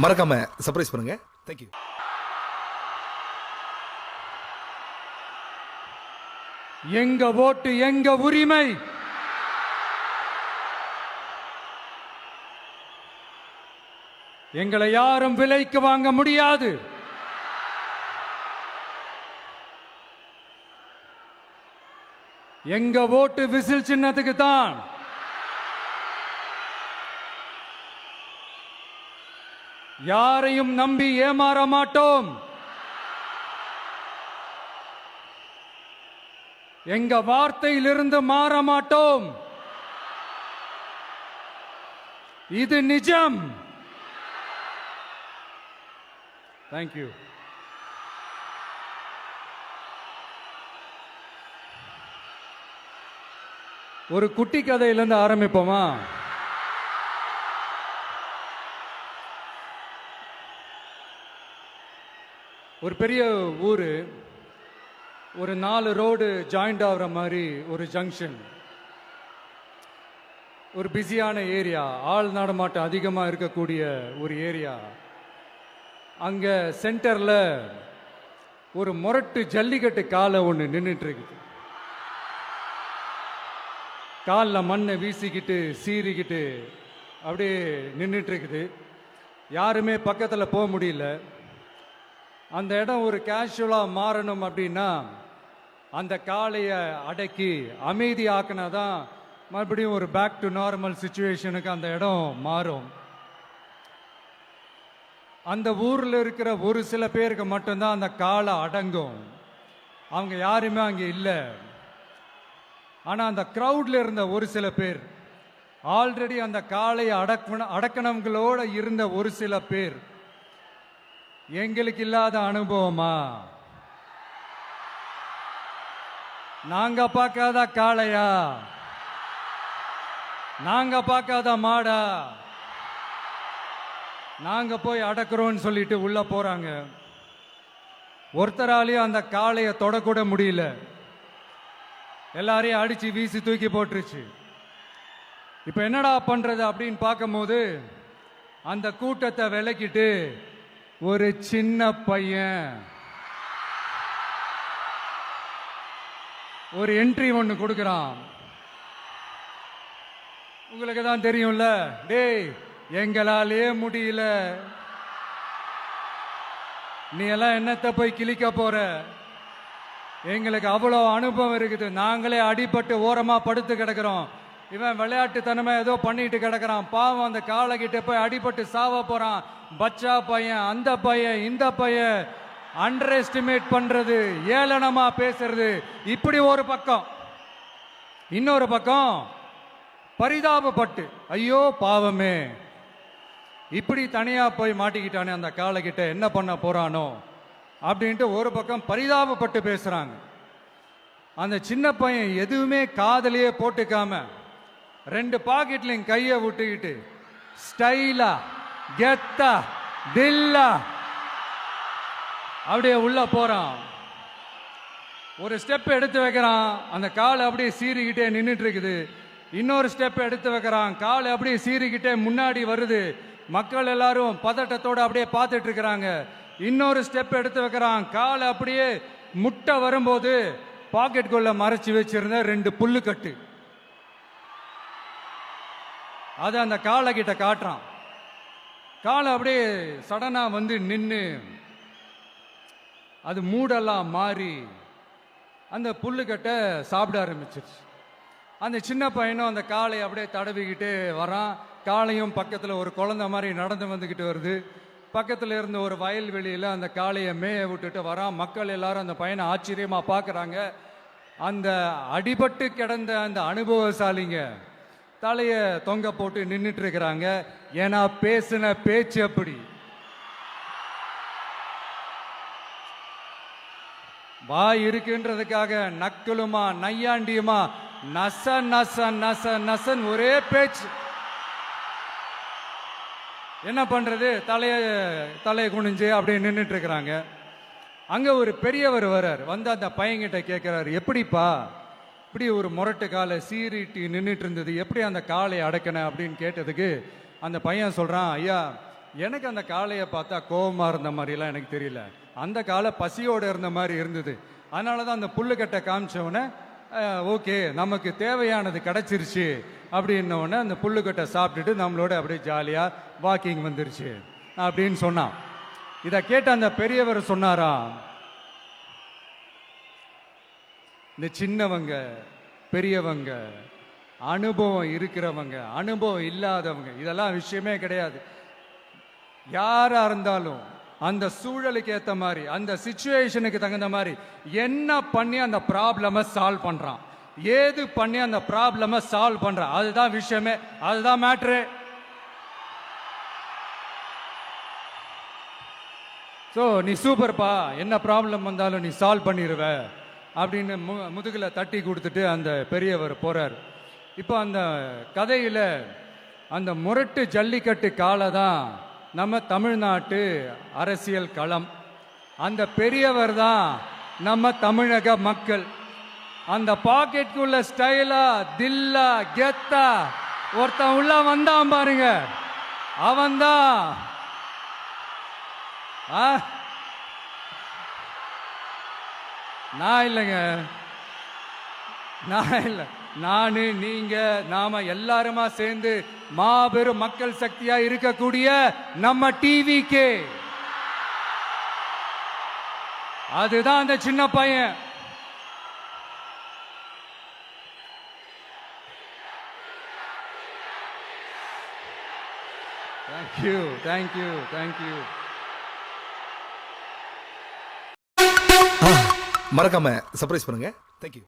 மறக்காம சர்ப்ரைஸ் பண்ணுங்க. தேங்க்யூ. எங்க ஓட்டு எங்க உரிமை. எங்களை யாரும் விலைக்கு வாங்க முடியாது. எங்க ஓட்டு விசில் சின்னத்துக்கு தான். யாரையும் நம்பி ஏமாற மாட்டோம். எங்க வார்த்தையிலிருந்து மாற மாட்டோம். இது நிஜம். தேங்க்யூ. ஒரு குட்டி கதையிலிருந்து ஆரம்பிப்போமா? ஒரு பெரிய ஊரு, ஒரு 4 ரோடு ஜாயிண்ட் ஆகிற மாதிரி ஒரு ஜங்ஷன், ஒரு பிஸியான ஏரியா, ஆள் நடமாட்டம் அதிகமாக இருக்கக்கூடிய ஒரு ஏரியா. அங்கே சென்டரில் ஒரு முரட்டு ஜல்லிக்கட்டு காலை ஒன்று நின்றுட்டு இருக்குது. காலில் மண்ணை வீசிக்கிட்டு சீறிக்கிட்டு அப்படியே நின்றுட்டு இருக்குது. யாருமே பக்கத்தில் போக முடியல. அந்த இடம் ஒரு கேஷுவலாக மாறணும் அப்படின்னா அந்த காளையை அடக்கி அமைதி ஆக்கினா தான் மறுபடியும் ஒரு பேக் டு நார்மல் சுச்சுவேஷனுக்கு அந்த இடம் மாறும். அந்த ஊரில் இருக்கிற ஒரு சில பேருக்கு மட்டும்தான் அந்த காளை அடங்கும். அவங்க யாருமே அங்கே இல்லை. ஆனால் அந்த க்ரௌடில் இருந்த ஒரு சில பேர், ஆல்ரெடி அந்த காளையை அடக்கணங்களோடு இருந்த ஒரு சில பேர், எங்களுக்கு இல்லாத அனுபவமா? நாங்க பார்க்காத காளையா? நாங்க பார்க்காத மாடா? நாங்க போய் அடக்குறோம்னு சொல்லிட்டு உள்ள போறாங்க. ஒருத்தராலையும் அந்த காளையை தொடக்கூட முடியல. எல்லாரையும் அடிச்சு வீசி தூக்கி போட்டுருச்சு. இப்ப என்னடா பண்றது அப்படின்னு பார்க்கும்போது அந்த கூட்டத்தை விலக்கிட்டு ஒரு சின்ன பையன் ஒரு என்ட்ரி ஒன்று கொடுக்குறான். உங்களுக்கு தான் தெரியும்ல, டேய் எங்களாலே முடியல, நீ எல்லாம் என்னத்தை போய் கிழிக்க போற? எங்களுக்கு அவ்வளோ அனுபவம் இருக்குது, நாங்களே அடிபட்டு ஓரமா படுத்து கிடக்கிறோம். இவன் விளையாட்டுத்தனமா ஏதோ பண்ணிட்டு கிடக்கிறான். பாவம் அந்த காளைகிட்ட போய் அடிபட்டு சாவ போறான். பச்சா பையன், அந்த பையன், இந்த பையன், அண்டர் எஸ்டிமேட் பண்றது, ஏளனமா பேசுறது, இப்படி ஒரு பக்கம். இன்னொரு பக்கம் பரிதாபப்பட்டு, ஐயோ பாவமே, இப்படி தனியா போய் மாட்டிக்கிட்டானே அந்த காளைகிட்ட, என்ன பண்ண போறானோ அப்படின்ட்டு ஒரு பக்கம் பரிதாபப்பட்டு பேசுறாங்க. அந்த சின்ன பையன் எதுவுமே காதலையே போட்டுக்காம 2 பாக்கெட்லையும் கையை விட்டுக்கிட்டு ஸ்டைலா கெத்தா தில்லா அப்படியே உள்ள போறான். ஒரு ஸ்டெப் எடுத்து வைக்கிறான், அந்த காலை அப்படியே சீறிக்கிட்டே நின்றுட்டு இருக்குது. இன்னொரு ஸ்டெப் எடுத்து வைக்கிறான், காலை அப்படியே சீறிக்கிட்டே முன்னாடி வருது. மக்கள் எல்லாரும் பதட்டத்தோடு அப்படியே பார்த்துட்டு இருக்கிறாங்க. இன்னொரு ஸ்டெப் எடுத்து வைக்கிறான், காலை அப்படியே முட்டை வரும்போது பாக்கெட்டுக்குள்ள மறைச்சு வச்சிருந்த 2 புல்லுக்கட்டு அதை அந்த காளை கிட்ட காட்டுறான். காளை அப்படியே சடனா வந்து நின்று அது மூடெல்லாம் மாறி அந்த புல்லுக்கட்டை சாப்பிட ஆரம்பிச்சிருச்சு. அந்த சின்ன பையனும் அந்த காளையை அப்படியே தடவிக்கிட்டு வரான். காளையும் பக்கத்தில் ஒரு குழந்தை மாதிரி நடந்து வந்துக்கிட்டு வருது. பக்கத்தில் இருந்த ஒரு வயல்வெளியில் அந்த காளையை மேய விட்டுட்டு வரான். மக்கள் எல்லாரும் அந்த பையனை ஆச்சரியமாக பார்க்குறாங்க. அந்த அடிபட்டு கிடந்த அந்த அனுபவசாலிங்க தலையை தொங்க போட்டு நின்றுட்டு இருக்கிறாங்க. ஏன்னா பேசின பேச்சு அப்படி. வாய் இருக்குன்றதுக்காக நக்கலுமா நையாண்டியுமா நச நச நச நசன் ஒரே பேச்சு. என்ன பண்றது, தலையை குனிஞ்சு அப்படியே நின்றுட்டு இருக்கிறாங்க. அங்க ஒரு பெரியவர் வர்றார். வந்து அந்த பையன்கிட்ட கேட்கிறாரு, எப்படிப்பா இப்படி ஒரு முரட்டு காலை சீறிட்டு நின்றுட்டு இருந்தது, எப்படி அந்த காலை அடக்கின அப்படின்னு கேட்டதுக்கு அந்த பையன் சொல்றான், ஐயா எனக்கு அந்த காளையை பார்த்தா கோவமா இருந்த மாதிரிலாம் எனக்கு தெரியல. அந்த காளை பசியோட இருந்த மாதிரி இருந்தது. அதனால தான் அந்த புல்லுக்கட்டை காமிச்சவொடனே ஓகே நமக்கு தேவையானது கிடைச்சிருச்சு அப்படின்ன உடனே அந்த புல்லுக்கட்டை சாப்பிட்டுட்டு நம்மளோட அப்படியே ஜாலியாக வாக்கிங் வந்துருச்சு அப்படின்னு சொன்னான். இதை கேட்ட அந்த பெரியவர் சொன்னாராம், இந்த சின்னவங்க பெரியவங்க அனுபவம் இருக்கிறவங்க அனுபவம் இல்லாதவங்க இதெல்லாம் விஷயமே கிடையாது. யாரா இருந்தாலும் அந்த சூழலுக்கு ஏற்ற மாதிரி அந்த சிச்சுவேஷனுக்கு தகுந்த மாதிரி என்ன பண்ணி அந்த ப்ராப்ளமை சால்வ் பண்றான், ஏது பண்ணி அந்த ப்ராப்ளமை சால்வ் பண்றான், அதுதான் விஷயமே, அதுதான் மேட்ரு. ஸோ நீ சூப்பர்ப்பா, என்ன ப்ராப்ளம் வந்தாலும் நீ சால்வ் பண்ணிடுவ அப்படின்னு முதுகில் தட்டி கொடுத்துட்டு அந்த பெரியவர் போறார். இப்போ அந்த கதையில் அந்த முரட்டு ஜல்லிக்கட்டு காலை தான் நம்ம தமிழ்நாட்டு அரசியல் களம். அந்த பெரியவர் தான் நம்ம தமிழக மக்கள். அந்த பாக்கெட்டுக்குள்ள ஸ்டைலா தில்லா கெத்தா ஒருத்தன் உள்ள வந்தான் பாருங்க, அவன்தான் நான் இல்லைங்க, நான் இல்லை, நானு நீங்க நாம எல்லாருமா சேர்ந்து மாபெரும் மக்கள் சக்தியா இருக்கக்கூடிய நம்ம டிவிக்கு, அதுதான் அந்த சின்ன பையன். Thank you thank you thank you. மறக்காம சர்ப்ரைஸ் பண்ணுங்க. தேங்க்யூ.